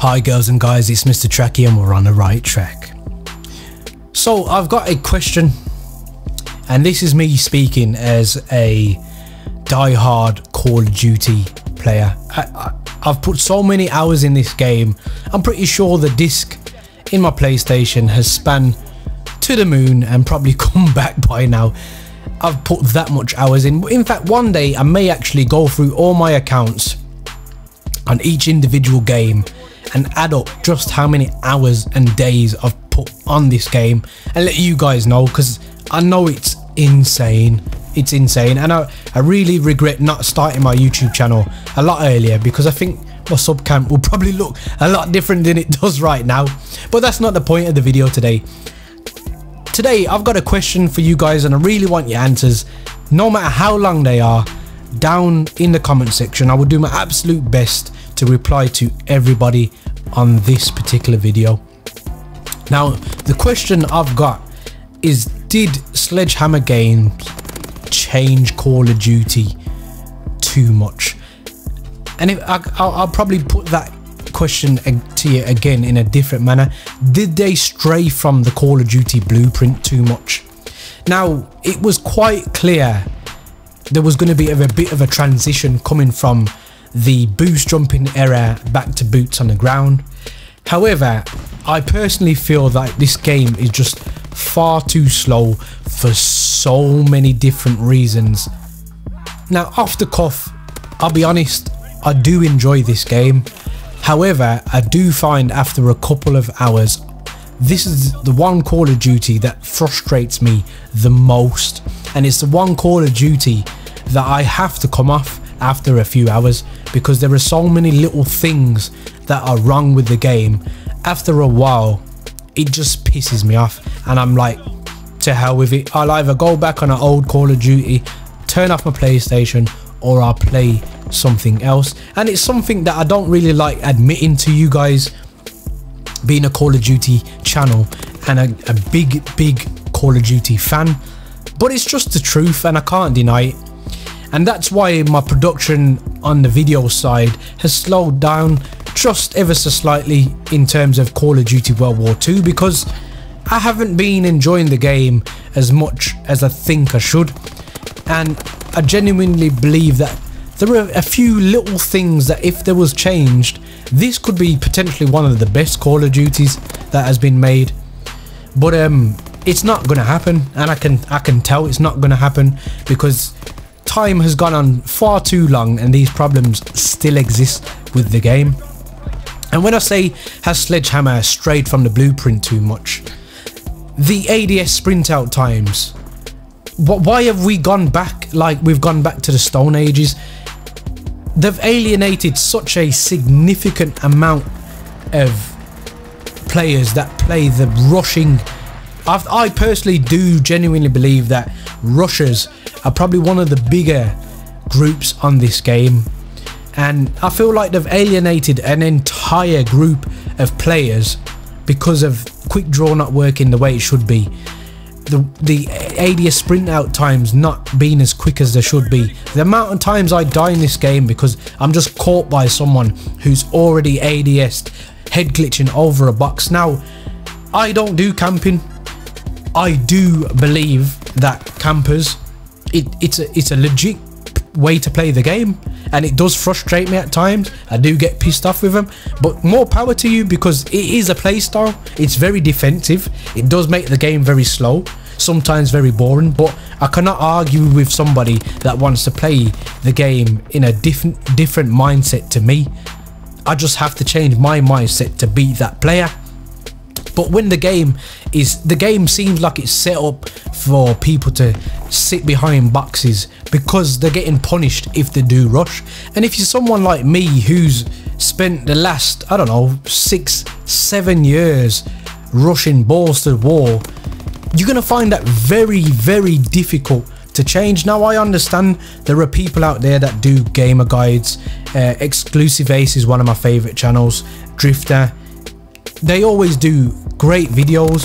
Hi girls and guys, it's Mr. Tracky and we're on the right track. So I've got a question, and this is me speaking as a die-hard Call of Duty player. I've put so many hours in this game. I'm pretty sure the disc in my PlayStation has spanned to the moon and probably come back by now. I've put that much hours in. In fact, one day I may actually go through all my accounts on each individual game and add up just how many hours and days I've put on this game and let you guys know, because I know it's insane. It's insane, and I really regret not starting my YouTube channel a lot earlier, because I think my sub count will probably look a lot different than it does right now. But that's not the point of the video today. Today I've got a question for you guys, and I really want your answers, no matter how long they are, down in the comment section. I will do my absolute best to reply to everybody on this particular video. Now, the question I've got is, did Sledgehammer games change Call of Duty too much? And if I'll probably put that question to you again in a different manner. Did they stray from the Call of Duty blueprint too much? Now, it was quite clear there was going to be a bit of a transition coming from the boost jumping era back to boots on the ground. However, I personally feel that this game is just far too slow for so many different reasons. Now, off the cuff, I'll be honest, I do enjoy this game. However, I do find after a couple of hours, this is the one Call of Duty that frustrates me the most, and it's the one Call of Duty that I have to come off after a few hours, because there are so many little things that are wrong with the game. After a while, it just pisses me off, and I'm like, to hell with it. I'll either go back on an old Call of Duty, turn off my PlayStation, or I'll play something else. And it's something that I don't really like admitting to you guys, being a Call of Duty channel and a big Call of Duty fan, but it's just the truth and I can't deny it. And that's why my production on the video side has slowed down just ever so slightly in terms of Call of Duty World War II, because I haven't been enjoying the game as much as I think I should. And I genuinely believe that there are a few little things that if there was changed, this could be potentially one of the best Call of Duties that has been made. But it's not going to happen, and I can tell it's not going to happen, because time has gone on far too long and these problems still exist with the game. And when I say, has Sledgehammer strayed from the blueprint too much, the ADS sprint out times, why have we gone back like we've gone back to the Stone Ages? They've alienated such a significant amount of players that play the rushing. I personally do genuinely believe that rushers are probably one of the bigger groups on this game, and I feel like they've alienated an entire group of players because of quick draw not working the way it should be, the ADS sprint out times not being as quick as they should be, the amount of times I die in this game because I'm just caught by someone who's already ADS'd, head glitching over a box. Now, I don't do camping. I do believe that campers, it's a legit way to play the game, and it does frustrate me at times. I do get pissed off with them, but more power to you, because it is a play style. It's very defensive. It does make the game very slow, sometimes very boring, but I cannot argue with somebody that wants to play the game in a different mindset to me. I just have to change my mindset to beat that player. But when the game seems like it's set up for people to sit behind boxes because they're getting punished if they do rush. And if you're someone like me who's spent the last, I don't know, 6-7 years rushing balls to the wall, you're gonna find that very difficult to change. Now, I understand there are people out there that do gamer guides. Exclusive Ace is one of my favorite channels, Drifter. They always do great videos,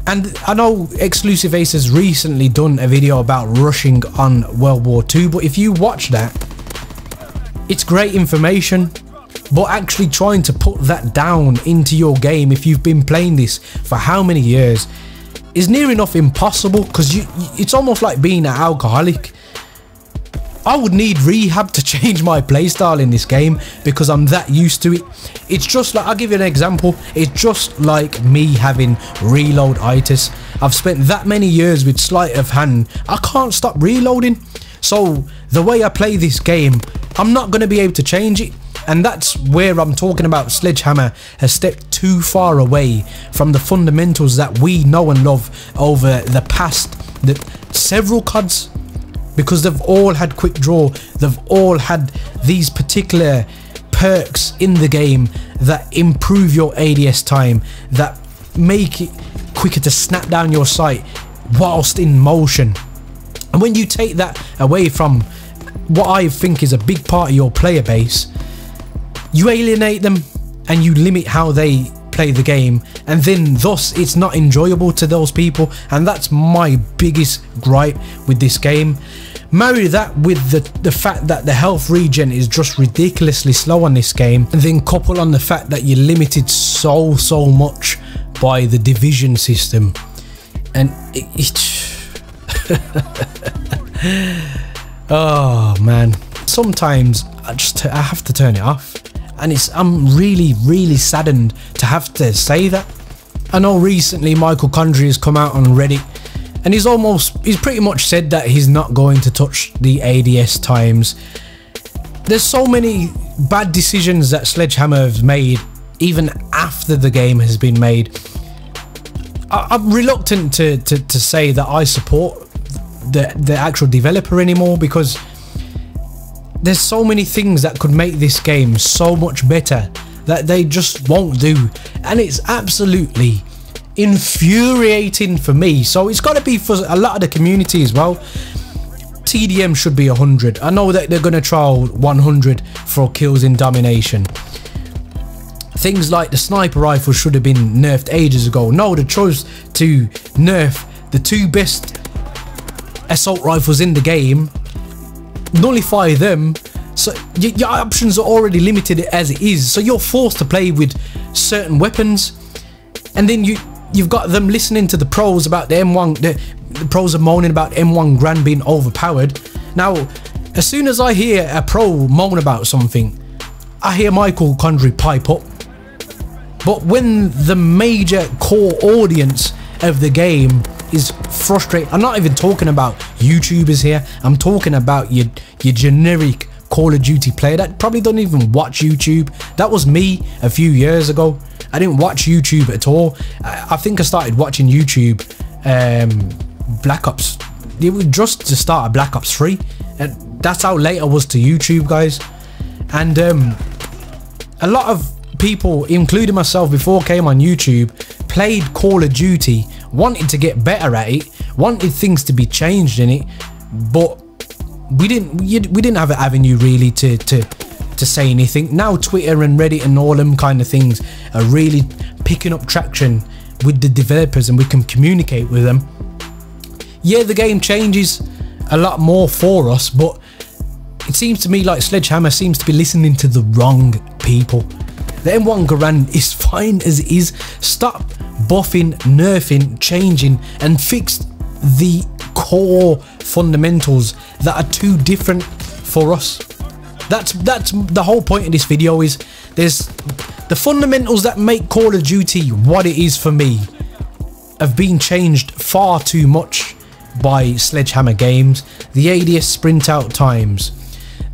and I know Exclusive Ace has recently done a video about rushing on World War II, but if you watch that, it's great information, but actually trying to put that down into your game, if you've been playing this for how many years, is near enough impossible, because it's almost like being an alcoholic. I would need rehab to change my playstyle in this game because I'm that used to it. It's just like, I'll give you an example, it's just like me having reload-itis. I've spent that many years with sleight of hand, I can't stop reloading. So the way I play this game, I'm not going to be able to change it. And that's where I'm talking about Sledgehammer has stepped too far away from the fundamentals that we know and love over the past several CODs. Because they've all had quick draw, they've all had these particular perks in the game that improve your ADS time, that make it quicker to snap down your sight whilst in motion. And when you take that away from what I think is a big part of your player base, you alienate them and you limit how they play the game, and then thus it's not enjoyable to those people. And that's my biggest gripe with this game. Marry that with the fact that the health regen is just ridiculously slow on this game, and then couple on the fact that you're limited so much by the division system, and oh man, sometimes I have to turn it off. And I'm really saddened to have to say that. I know recently Michael Condry has come out on Reddit and he's pretty much said that he's not going to touch the ADS times. There's so many bad decisions that Sledgehammer has made even after the game has been made. I'm reluctant to say that I support the actual developer anymore, because there's so many things that could make this game so much better that they just won't do, and it's absolutely infuriating for me. So it's got to be for a lot of the community as well. TDM should be 100. I know that they're going to trial 100 for kills in domination. Things like the sniper rifle should have been nerfed ages ago. No, they chose to nerf the two best assault rifles in the game, nullify them, so your options are already limited as it is, so you're forced to play with certain weapons. And then you've got them listening to the pros about the M1, the pros are moaning about M1 Grand being overpowered. Now as soon as I hear a pro moan about something, I hear Michael Condry pipe up. But when the major core audience of the game is frustrated, I'm not even talking about YouTubers here, I'm talking about your generic Call of Duty player that probably don't even watch YouTube. That was me a few years ago. I didn't watch YouTube at all. I think I started watching YouTube Black Ops, it was just to start a Black Ops 3, and that's how late I was to YouTube, guys. And a lot of people, including myself before I came on YouTube, played Call of Duty, wanted to get better at it, wanted things to be changed in it, but we didn't have an avenue really to say anything. Now Twitter and Reddit and all them kind of things are really picking up traction with the developers, and we can communicate with them. Yeah, the game changes a lot more for us, but it seems to me like Sledgehammer seems to be listening to the wrong people. The M1 Garand is fine as it is. Stop buffing, nerfing, changing, and fix the core fundamentals that are too different for us. That's the whole point of this video. Is there's the fundamentals that make Call of Duty what it is for me have been changed far too much by Sledgehammer Games. The ADS sprint out times,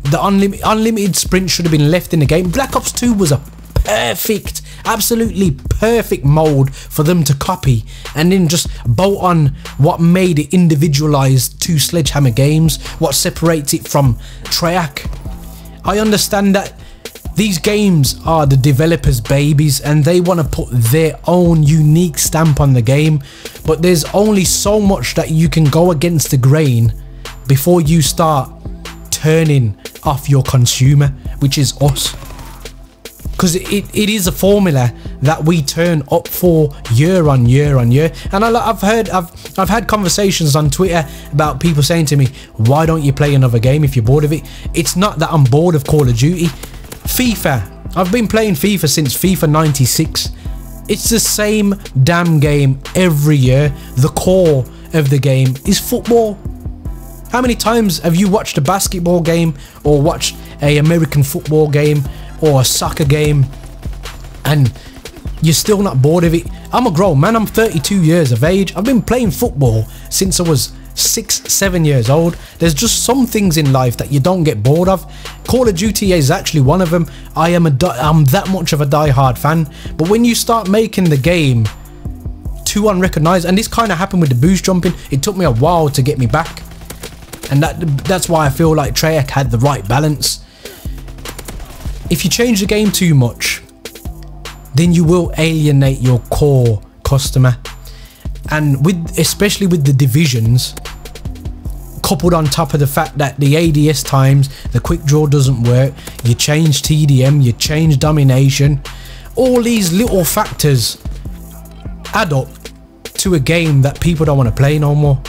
the unlimited sprint should have been left in the game. Black Ops 2 was a perfect, absolutely perfect mode for them to copy and then just bolt on what made it individualized to Sledgehammer Games, what separates it from Treyarch. I understand that these games are the developers' babies and they want to put their own unique stamp on the game, but there's only so much that you can go against the grain before you start turning off your consumer, which is us. Because it is a formula that we turn up for year on year on year. And I've had conversations on Twitter about people saying to me, why don't you play another game if you're bored of it? It's not that I'm bored of Call of Duty. FIFA I've been playing FIFA since FIFA 96. It's the same damn game every year. The core of the game is football. How many times have you watched a basketball game or watched an American football game or a soccer game and you're still not bored of it? I'm a grown man, I'm 32 years of age. I've been playing football since I was 6-7 years old. There's just some things in life that you don't get bored of. Call of Duty is actually one of them. I'm that much of a die-hard fan, but when you start making the game too unrecognized, and this kind of happened with the boost jumping, it took me a while to get me back, and that's why I feel like Treyarch had the right balance. If you change the game too much, then you will alienate your core customer. And especially with the divisions, coupled on top of the fact that the ADS times, the quick draw doesn't work, you change TDM, you change domination, all these little factors add up to a game that people don't want to play no more.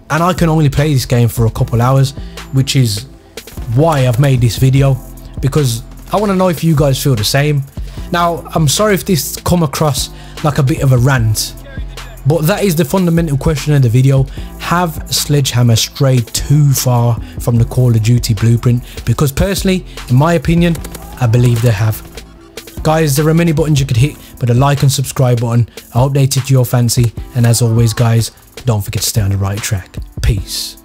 And I can only play this game for a couple hours, which is why I've made this video, because I want to know if you guys feel the same. Now, I'm sorry if this come across like a bit of a rant, but that is the fundamental question of the video. Have Sledgehammer strayed too far from the Call of Duty blueprint? Because personally, in my opinion, I believe they have. Guys, there are many buttons you could hit, but the like and subscribe button, I hope they tickle your fancy. And as always guys, don't forget to stay on the right track. Peace.